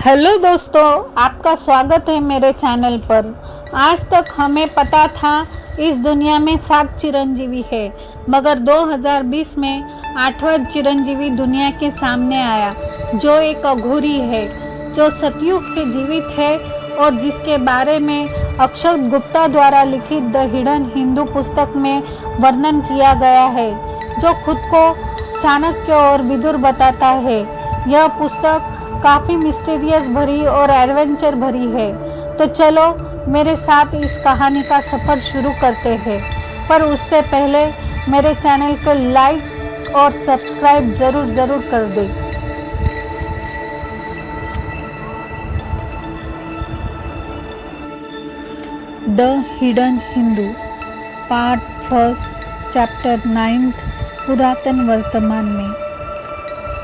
Hello दोस्तों, आपका स्वागत है मेरे चैनल पर। आज तक हमें पता था इस दुनिया में 7 चिरंजीवी है, मगर 2020 में 8वां चिरंजीवी दुनिया के सामने आया, जो एक अघोरी है, जो सतयुग से जीवित है और जिसके बारे में अक्षत गुप्ता द्वारा लिखित द हिडन हिंदू पुस्तक में वर्णन किया गया है, जो खुद को चाणक्य और विदुर बताता है। यह पुस्तक काफ़ी मिस्टीरियस भरी और एडवेंचर भरी है। तो चलो मेरे साथ इस कहानी का सफ़र शुरू करते हैं, पर उससे पहले मेरे चैनल को लाइक और सब्सक्राइब ज़रूर कर दें। The hidden Hindu part first chapter 9 पुरातन वर्तमान में।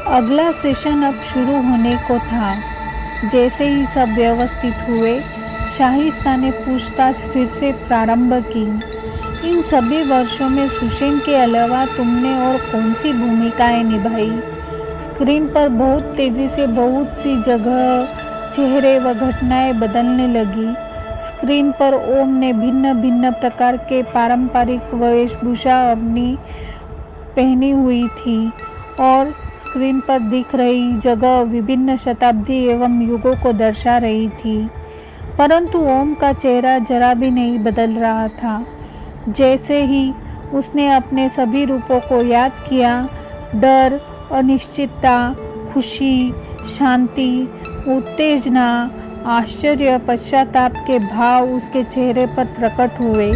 अगला सेशन अब शुरू होने को था। जैसे ही सब व्यवस्थित हुए, शाहिस्ता ने पूछताछ फिर से प्रारंभ की। इन सभी वर्षों में सुषेण के अलावा तुमने और कौन सी भूमिकाएं निभाई? स्क्रीन पर बहुत तेज़ी से बहुत सी जगह, चेहरे व घटनाएं बदलने लगी। स्क्रीन पर ओम ने भिन्न भिन्न प्रकार के पारंपरिक वेशभूषा अपनी पहनी हुई थी और स्क्रीन पर दिख रही जगह विभिन्न शताब्दी एवं युगों को दर्शा रही थी, परंतु ओम का चेहरा जरा भी नहीं बदल रहा था। जैसे ही उसने अपने सभी रूपों को याद किया, डर, अनिश्चितता, खुशी, शांति, उत्तेजना, आश्चर्य, पश्चाताप के भाव उसके चेहरे पर प्रकट हुए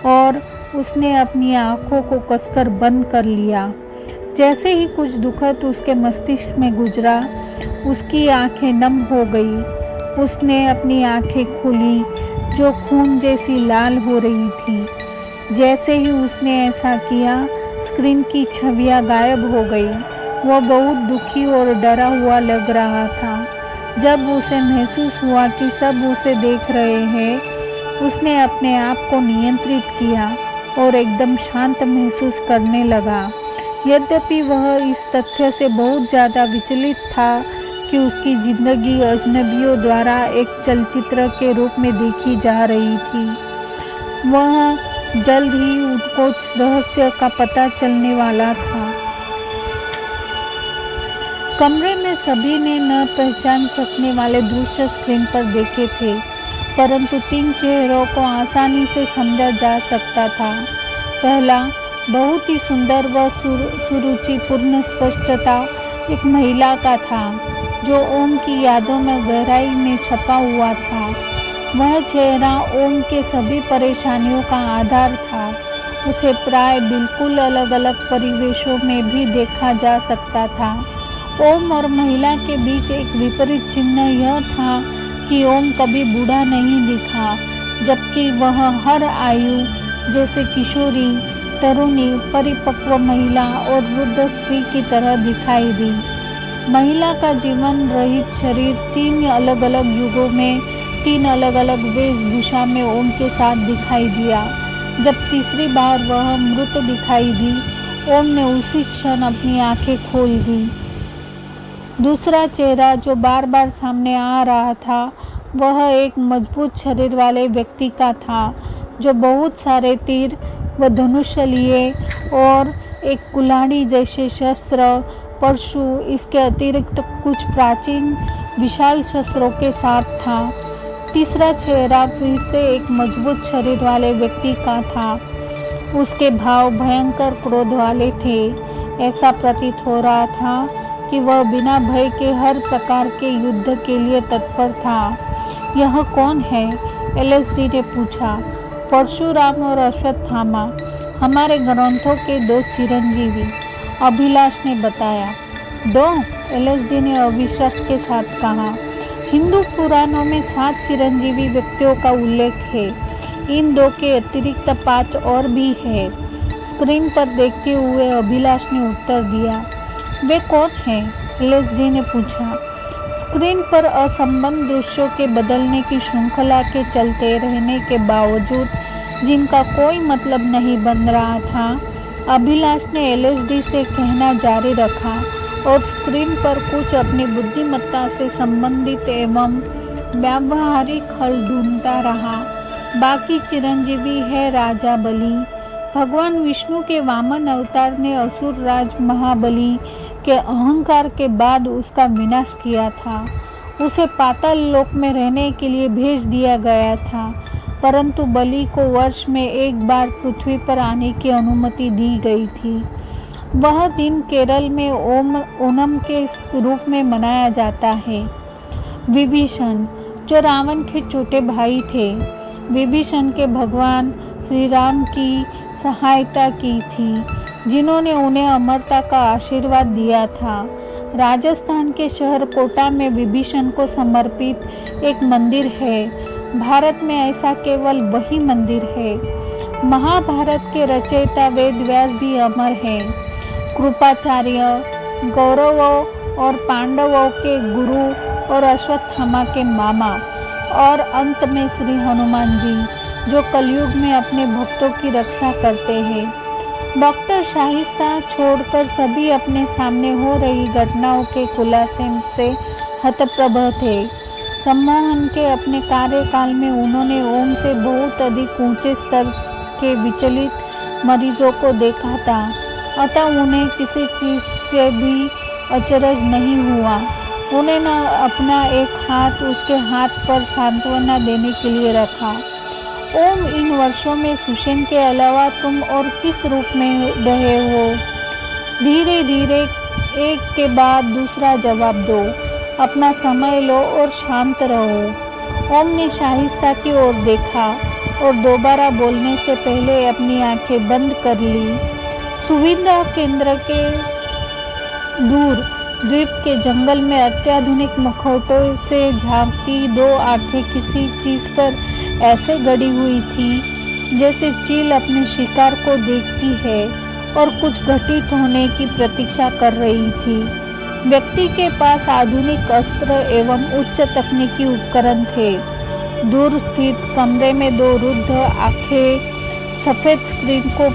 और उसने अपनी आँखों को कसकर बंद कर लिया। जैसे ही कुछ दुखद उसके मस्तिष्क में गुजरा, उसकी आंखें नम हो गई। उसने अपनी आंखें खोली, जो खून जैसी लाल हो रही थी। जैसे ही उसने ऐसा किया, स्क्रीन की छवियां गायब हो गई। वह बहुत दुखी और डरा हुआ लग रहा था। जब उसे महसूस हुआ कि सब उसे देख रहे हैं, उसने अपने आप को नियंत्रित किया और एकदम शांत महसूस करने लगा। यद्यपि वह इस तथ्य से बहुत ज़्यादा विचलित था कि उसकी ज़िंदगी अजनबियों द्वारा एक चलचित्र के रूप में देखी जा रही थी। वह जल्द ही उनको रहस्य का पता चलने वाला था। कमरे में सभी ने न पहचान सकने वाले दृश्य स्क्रीन पर देखे थे, परंतु 3 चेहरों को आसानी से समझा जा सकता था। पहला, बहुत ही सुंदर व सुरुचिपूर्ण स्पष्टता एक महिला का था, जो ओम की यादों में गहराई में छपा हुआ था। वह चेहरा ओम के सभी परेशानियों का आधार था। उसे प्राय बिल्कुल अलग अलग परिवेशों में भी देखा जा सकता था। ओम और महिला के बीच एक विपरीत चिन्ह यह था कि ओम कभी बूढ़ा नहीं दिखा, जबकि वह हर आयु, जैसे किशोरी, तरुणी, परिपक्व महिला और वृद्ध स्त्री की तरह दिखाई दी। महिला का जीवन रहित शरीर 3 अलग अलग युगों में 3 अलग अलग वेशभूषा में ओम के साथ दिखाई दिया। जब तीसरी बार वह मृत दिखाई दी, ओम ने उसी क्षण अपनी आंखें खोल दी। दूसरा चेहरा जो बार बार सामने आ रहा था, वह एक मजबूत शरीर वाले व्यक्ति का था, जो बहुत सारे तीर व धनुष लिए और एक कुल्हाड़ी जैसे शस्त्र, परशु, इसके अतिरिक्त कुछ प्राचीन विशाल शस्त्रों के साथ था। तीसरा चेहरा फिर से एक मजबूत शरीर वाले व्यक्ति का था। उसके भाव भयंकर क्रोध वाले थे। ऐसा प्रतीत हो रहा था कि वह बिना भय के हर प्रकार के युद्ध के लिए तत्पर था। यह कौन है? एलएसडी ने पूछा। परशुराम और अश्वत्थामा, हमारे ग्रंथों के 2 चिरंजीवी, अभिलाष ने बताया। 2? एलएसडी ने अविश्वास के साथ कहा। हिंदू पुराणों में 7 चिरंजीवी व्यक्तियों का उल्लेख है। इन 2 के अतिरिक्त 5 और भी है। स्क्रीन पर देखते हुए अभिलाष ने उत्तर दिया। वे कौन हैं? एलएसडी ने पूछा। स्क्रीन पर असंबद्ध दृश्यों के बदलने की श्रृंखला के चलते रहने के बावजूद, जिनका कोई मतलब नहीं बन रहा था, अभिलाष ने एलएसडी से कहना जारी रखा। और स्क्रीन पर कुछ अपनी बुद्धिमत्ता से संबंधित एवं व्यावहारिक हल ढूंढता रहा। बाकी चिरंजीवी है राजा बलि। भगवान विष्णु के वामन अवतार ने असुर राज महाबली के अहंकार के बाद उसका विनाश किया था। उसे पाताल लोक में रहने के लिए भेज दिया गया था, परंतु बलि को वर्ष में एक बार पृथ्वी पर आने की अनुमति दी गई थी। वह दिन केरल में ओणम के रूप में मनाया जाता है। विभीषण, जो रावण के छोटे भाई थे, विभीषण के भगवान श्री राम की सहायता की थी, जिन्होंने उन्हें अमरता का आशीर्वाद दिया था। राजस्थान के शहर कोटा में विभीषण को समर्पित एक मंदिर है। भारत में ऐसा केवल वही मंदिर है। महाभारत के रचयिता वेद व्यास भी अमर हैं। कृपाचार्य कौरवों और पांडवों के गुरु और अश्वत्थामा के मामा, और अंत में श्री हनुमान जी, जो कलयुग में अपने भक्तों की रक्षा करते हैं। डॉक्टर शाहिस्ता छोड़कर सभी अपने सामने हो रही घटनाओं के खुलासे से हतप्रभ थे। सम्मोहन के अपने कार्यकाल में उन्होंने ओम से बहुत अधिक ऊंचे स्तर के विचलित मरीजों को देखा था, अतः उन्हें किसी चीज़ से भी अचरज नहीं हुआ। उन्हें न अपना एक हाथ उसके हाथ पर सांत्वना देने के लिए रखा। ओम, इन वर्षों में सुषेण के अलावा तुम और किस रूप में रहे हो? धीरे धीरे एक के बाद दूसरा जवाब दो, अपना समय लो और शांत रहो। ओम ने शाहिस्ता की ओर देखा और दोबारा बोलने से पहले अपनी आंखें बंद कर ली। सुविधा केंद्र के दूर द्वीप के जंगल में अत्याधुनिक मुखौटों से झांकती दो आंखें किसी चीज़ पर ऐसे गड़ी हुई थी जैसे चील अपने शिकार को देखती है और कुछ घटित होने की प्रतीक्षा कर रही थी। व्यक्ति के पास आधुनिक अस्त्र एवं उच्च तकनीकी उपकरण थे। दूर स्थित कमरे में दो रुद्ध आंखें सफ़ेद स्क्रीन को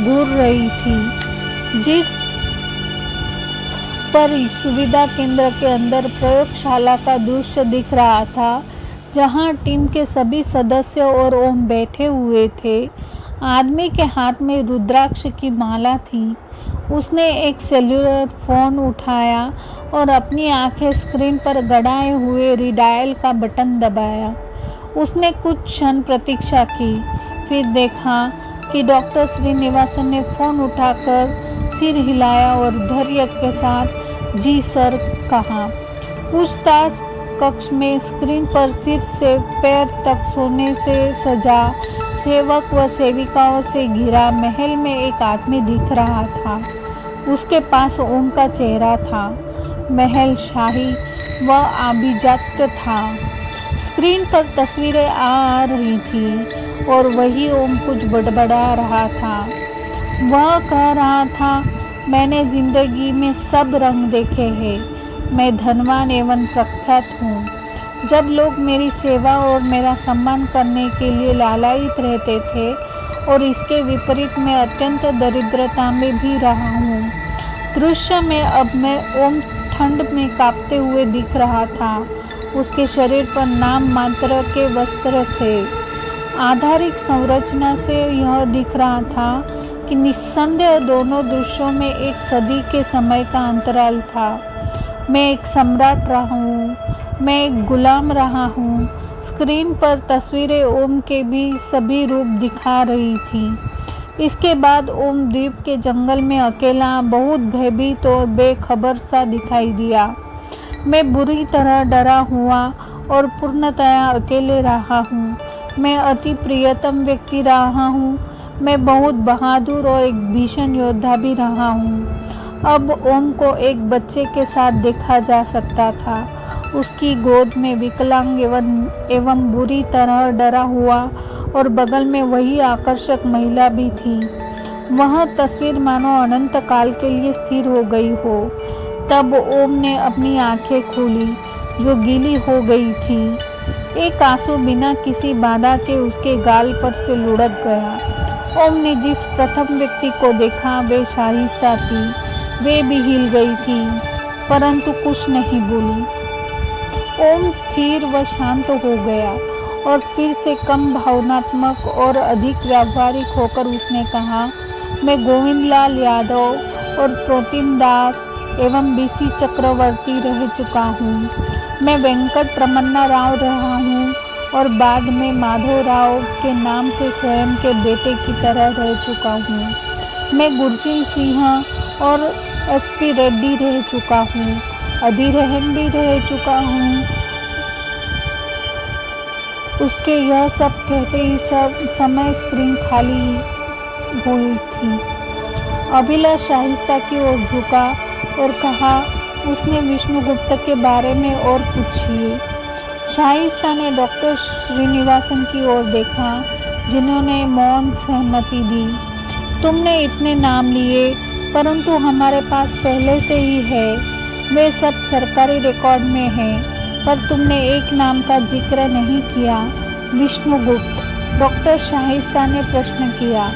घूर रही थी, जिस पर सुविधा केंद्र के अंदर प्रयोगशाला का दृश्य दिख रहा था, जहां टीम के सभी सदस्य और ओम बैठे हुए थे। आदमी के हाथ में रुद्राक्ष की माला थी। उसने एक सेल्युलर फ़ोन उठाया और अपनी आंखें स्क्रीन पर गड़ाए हुए रिडायल का बटन दबाया। उसने कुछ क्षण प्रतीक्षा की, फिर देखा कि डॉक्टर श्रीनिवासन ने फ़ोन उठाकर सिर हिलाया और धैर्य के साथ जी सर कहा। पूछताछ कक्ष में स्क्रीन पर सिर से पैर तक सोने से सजा सेवक व सेविकाओं से घिरा महल में एक आदमी दिख रहा था। उसके पास ओम का चेहरा था। महल शाही व आभिजात्य था। स्क्रीन पर तस्वीरें आ रही थी और वही ओम कुछ बड़बड़ा रहा था। वह कह रहा था, मैंने जिंदगी में सब रंग देखे हैं। मैं धनवान एवं प्रख्यात हूँ। जब लोग मेरी सेवा और मेरा सम्मान करने के लिए लालायित रहते थे, और इसके विपरीत मैं अत्यंत दरिद्रता में भी रहा हूँ। दृश्य में अब मैं ओम ठंड में कांपते हुए दिख रहा था। उसके शरीर पर नाम मात्र के वस्त्र थे। आधारिक संरचना से यह दिख रहा था कि निस्संदेह दोनों दृश्यों में एक सदी के समय का अंतराल था। मैं एक सम्राट रहा हूँ, मैं एक गुलाम रहा हूँ। स्क्रीन पर तस्वीरें ओम के भी सभी रूप दिखा रही थी। इसके बाद ओम द्वीप के जंगल में अकेला, बहुत भयभीत और बेखबर सा दिखाई दिया। मैं बुरी तरह डरा हुआ और पूर्णतया अकेले रहा हूँ। मैं अति प्रियतम व्यक्ति रहा हूँ। मैं बहुत बहादुर और एक भीषण योद्धा भी रहा हूँ। अब ओम को एक बच्चे के साथ देखा जा सकता था। उसकी गोद में विकलांग एवं बुरी तरह डरा हुआ और बगल में वही आकर्षक महिला भी थी। वह तस्वीर मानो अनंत काल के लिए स्थिर हो गई हो। तब ओम ने अपनी आंखें खोली, जो गीली हो गई थी। एक आंसू बिना किसी बाधा के उसके गाल पर से लुढ़क गया। ओम ने जिस प्रथम व्यक्ति को देखा वे शाहिस्ता थी। वे भी हिल गई थी, परंतु कुछ नहीं बोली। ओम स्थिर व शांत हो गया और फिर से कम भावनात्मक और अधिक व्यावहारिक होकर उसने कहा, मैं गोविंदलाल यादव और प्रोतिम दास एवं बीसी चक्रवर्ती रह चुका हूँ। मैं वेंकट रमन्ना राव रहा हूँ और बाद में माधव राव के नाम से स्वयं के बेटे की तरह रह चुका हूँ। मैं गुरशील सिंह और एसपी रेड्डी रह चुका हूँ, अधिरहन भी रह चुका हूँ। उसके यह सब कहते ही सब समय स्क्रीन खाली हुई थी। अभिलाष शाहिस्ता की ओर झुका और कहा, उसने विष्णुगुप्त के बारे में और पूछिए। शाहिस्ता ने डॉक्टर श्रीनिवासन की ओर देखा, जिन्होंने मौन सहमति दी। तुमने इतने नाम लिए, परंतु हमारे पास पहले से ही है, वे सब सरकारी रिकॉर्ड में हैं, पर तुमने एक नाम का जिक्र नहीं किया, विष्णुगुप्त। डॉक्टर शाहिस्ता ने प्रश्न किया।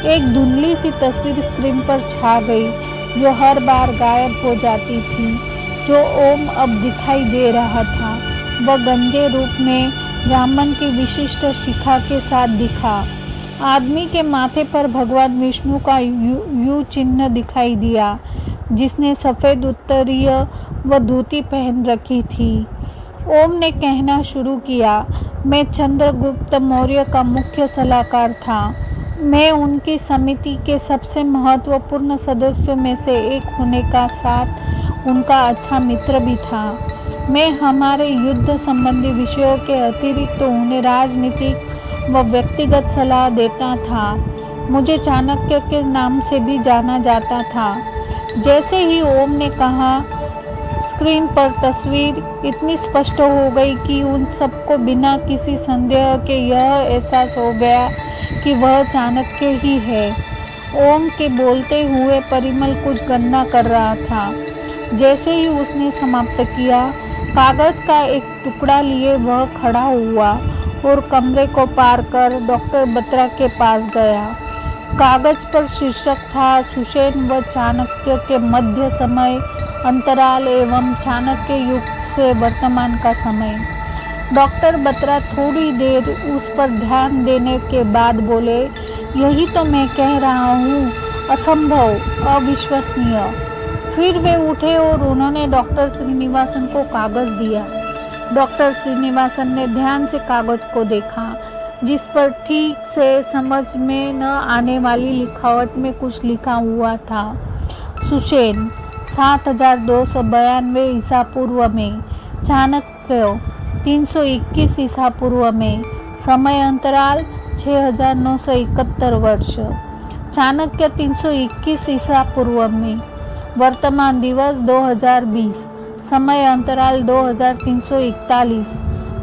एक धुंधली सी तस्वीर स्क्रीन पर छा गई, जो हर बार गायब हो जाती थी। जो ओम अब दिखाई दे रहा था, वह गंजे रूप में ब्राह्मण की विशिष्ट शिखा के साथ दिखा। आदमी के माथे पर भगवान विष्णु का यू चिन्ह दिखाई दिया, जिसने सफ़ेद उत्तरीय व धोती पहन रखी थी। ओम ने कहना शुरू किया, मैं चंद्रगुप्त मौर्य का मुख्य सलाहकार था। मैं उनकी समिति के सबसे महत्वपूर्ण सदस्यों में से एक होने का साथ उनका अच्छा मित्र भी था। मैं हमारे युद्ध संबंधी विषयों के अतिरिक्त तो उन्हें राजनीतिक व व्यक्तिगत सलाह देता था। मुझे चाणक्य के नाम से भी जाना जाता था। जैसे ही ओम ने कहा, स्क्रीन पर तस्वीर इतनी स्पष्ट हो गई कि उन सबको बिना किसी संदेह के यह एहसास हो गया कि वह चाणक्य ही है। ओम के बोलते हुए परिमल कुछ गणना कर रहा था। जैसे ही उसने समाप्त किया, कागज का एक टुकड़ा लिए वह खड़ा हुआ और कमरे को पार कर डॉक्टर बत्रा के पास गया। कागज पर शीर्षक था, सुषेण व चाणक्य के मध्य समय अंतराल एवं चाणक्य युग से वर्तमान का समय। डॉक्टर बत्रा थोड़ी देर उस पर ध्यान देने के बाद बोले, यही तो मैं कह रहा हूँ, असंभव, अविश्वसनीय। फिर वे उठे और उन्होंने डॉक्टर श्रीनिवासन को कागज दिया। डॉक्टर श्रीनिवासन ने ध्यान से कागज को देखा, जिस पर ठीक से समझ में न आने वाली लिखावट में कुछ लिखा हुआ था। सुषेण 7292 ईसा पूर्व में, चाणक्य 321 ईसा पूर्व में, समय अंतराल 6971 वर्ष। चाणक्य 321 ईसा पूर्व में, वर्तमान दिवस 2020, समय अंतराल 2341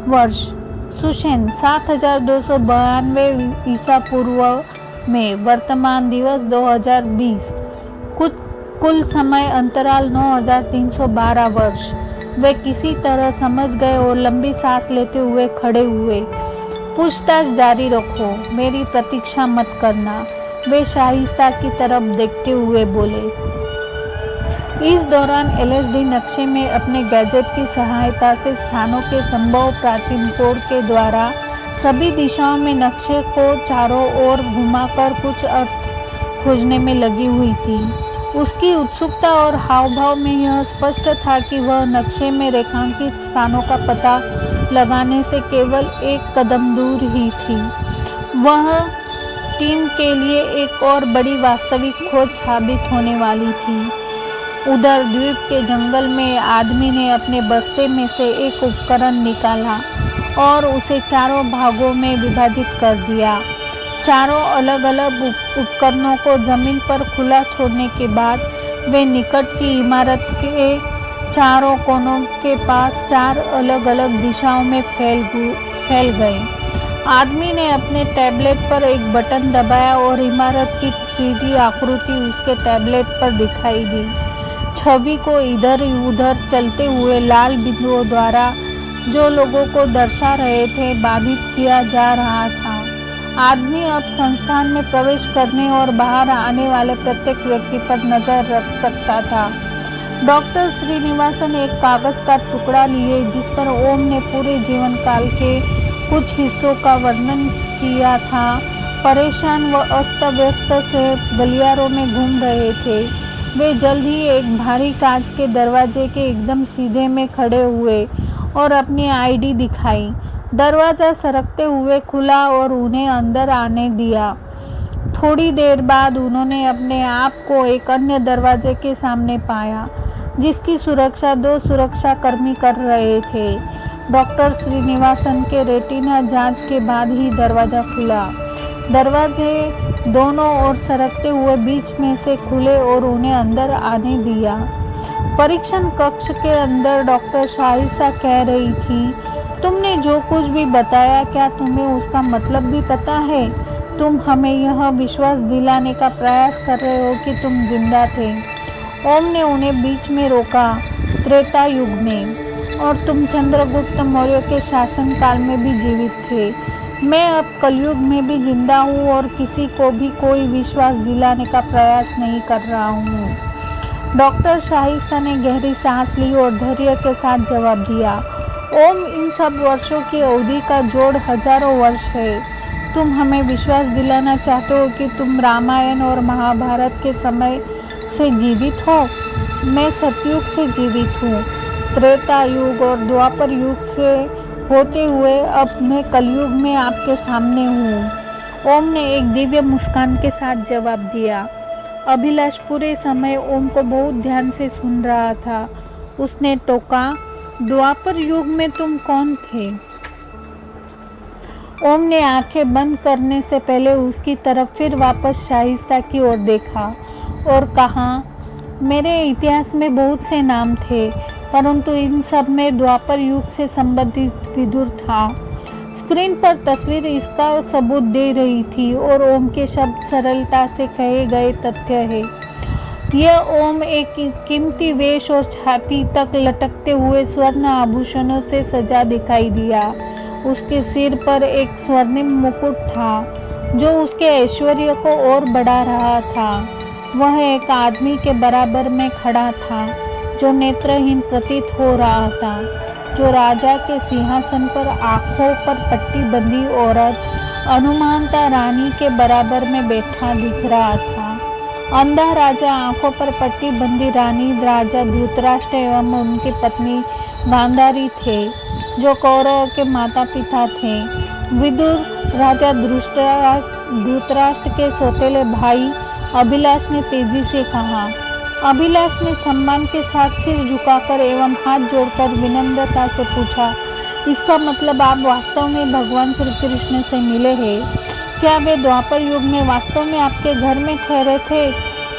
वर्ष। सुषेण 7292 ईसा पूर्व में, वर्तमान दिवस 2020, कुल समय अंतराल 9312 वर्ष। वे किसी तरह समझ गए और लंबी सांस लेते हुए खड़े हुए। पूछताछ जारी रखो, मेरी प्रतीक्षा मत करना, वे शाहिस्ता की तरफ देखते हुए बोले। इस दौरान एलएसडी नक्शे में अपने गैजेट की सहायता से स्थानों के संभव प्राचीन कोड के द्वारा सभी दिशाओं में नक्शे को चारों ओर घुमाकर कुछ अर्थ खोजने में लगी हुई थी। उसकी उत्सुकता और हावभाव में यह स्पष्ट था कि वह नक्शे में रेखांकित स्थानों का पता लगाने से केवल एक कदम दूर ही थी। वह टीम के लिए एक और बड़ी वास्तविक खोज साबित होने वाली थी। उधर द्वीप के जंगल में आदमी ने अपने बस्ते में से एक उपकरण निकाला और उसे चारों भागों में विभाजित कर दिया। चारों अलग अलग उपकरणों को जमीन पर खुला छोड़ने के बाद वे निकट की इमारत के चारों कोनों के पास 4 अलग अलग दिशाओं में फैल गए। आदमी ने अपने टैबलेट पर एक बटन दबाया और इमारत की 3D आकृति उसके टैबलेट पर दिखाई दी। छवि को इधर उधर चलते हुए लाल बिंदुओं द्वारा जो लोगों को दर्शा रहे थे बाधित किया जा रहा था। आदमी अब संस्थान में प्रवेश करने और बाहर आने वाले प्रत्येक व्यक्ति पर नजर रख सकता था। डॉक्टर श्रीनिवासन एक कागज का टुकड़ा लिए जिस पर ओम ने पूरे जीवन काल के कुछ हिस्सों का वर्णन किया था। परेशान व अस्त व्यस्त से गलियारों में घूम रहे थे। वे जल्द ही एक भारी कांच के दरवाजे के एकदम सीधे में खड़े हुए और अपनी आईडी दिखाई। दरवाज़ा सरकते हुए खुला और उन्हें अंदर आने दिया। थोड़ी देर बाद उन्होंने अपने आप को एक अन्य दरवाजे के सामने पाया जिसकी सुरक्षा 2 सुरक्षाकर्मी कर रहे थे। डॉक्टर श्रीनिवासन के रेटिना जांच के बाद ही दरवाज़ा खुला। दरवाजे दोनों ओर सरकते हुए बीच में से खुले और उन्हें अंदर आने दिया। परीक्षण कक्ष के अंदर डॉक्टर शाहिस्ता कह रही थी, तुमने जो कुछ भी बताया क्या तुम्हें उसका मतलब भी पता है? तुम हमें यह विश्वास दिलाने का प्रयास कर रहे हो कि तुम जिंदा थे। ओम ने उन्हें बीच में रोका। त्रेता युग में, और तुम चंद्रगुप्त मौर्य के शासनकाल में भी जीवित थे। मैं अब कलयुग में भी जिंदा हूँ और किसी को भी कोई विश्वास दिलाने का प्रयास नहीं कर रहा हूँ। डॉक्टर शाहिस्ता ने गहरी सांस ली और धैर्य के साथ जवाब दिया, ओम, इन सब वर्षों की अवधि का जोड़ हजारों वर्ष है। तुम हमें विश्वास दिलाना चाहते हो कि तुम रामायण और महाभारत के समय से जीवित हो। मैं सतयुग से जीवित हूँ, त्रेता युग और द्वापर युग से होते हुए अब मैं कलयुग में आपके सामने हूँ। ओम ने एक दिव्य मुस्कान के साथ जवाब दिया। अभिलाष पूरे समय ओम को बहुत ध्यान से सुन रहा था। उसने टोका, द्वापर युग में तुम कौन थे? ओम ने आंखें बंद करने से पहले उसकी तरफ फिर वापस शाहिस्ता की ओर देखा और कहा, मेरे इतिहास में बहुत से नाम थे परंतु इन सब में द्वापर युग से संबंधित विदुर था। स्क्रीन पर तस्वीर इसका सबूत दे रही थी और ओम के शब्द सरलता से कहे गए तथ्य है। यह ओम एक कीमती वेश और छाती तक लटकते हुए स्वर्ण आभूषणों से सजा दिखाई दिया। उसके सिर पर एक स्वर्णिम मुकुट था जो उसके ऐश्वर्य को और बढ़ा रहा था। वह एक आदमी के बराबर में खड़ा था जो नेत्रहीन प्रतीत हो रहा था, जो राजा के सिंहासन पर आंखों पर पट्टी बंधी औरत अनुमानता रानी के बराबर में बैठा दिख रहा था। अंधा राजा, आंखों पर पट्टी बंधी रानी राजा धृतराष्ट्र एवं उनकी पत्नी गांधारी थे जो कौरव के माता पिता थे। विदुर राजा धृतराष्ट्र के सौतेले भाई अभिलाष ने तेजी से कहा। अभिलाष ने सम्मान के साथ सिर झुकाकर एवं हाथ जोड़कर विनम्रता से पूछा, इसका मतलब आप वास्तव में भगवान श्री कृष्ण से मिले हैं? क्या वे द्वापर युग में वास्तव में आपके घर में ठहरे थे?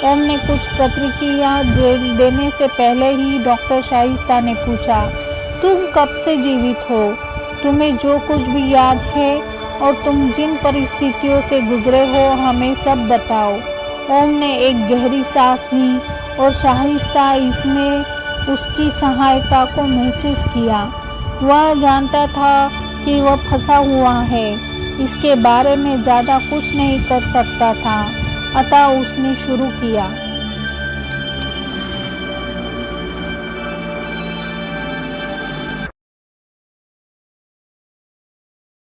ओम ने कुछ प्रतिक्रिया देने से पहले ही डॉक्टर शाहिस्ता ने पूछा, तुम कब से जीवित हो? तुम्हें जो कुछ भी याद है और तुम जिन परिस्थितियों से गुजरे हो हमें सब बताओ। ओम ने एक गहरी सांस ली और शाहिस्ता इसमें उसकी सहायता को महसूस किया। वह जानता था कि वह फंसा हुआ है, इसके बारे में ज़्यादा कुछ नहीं कर सकता था, अतः उसने शुरू किया।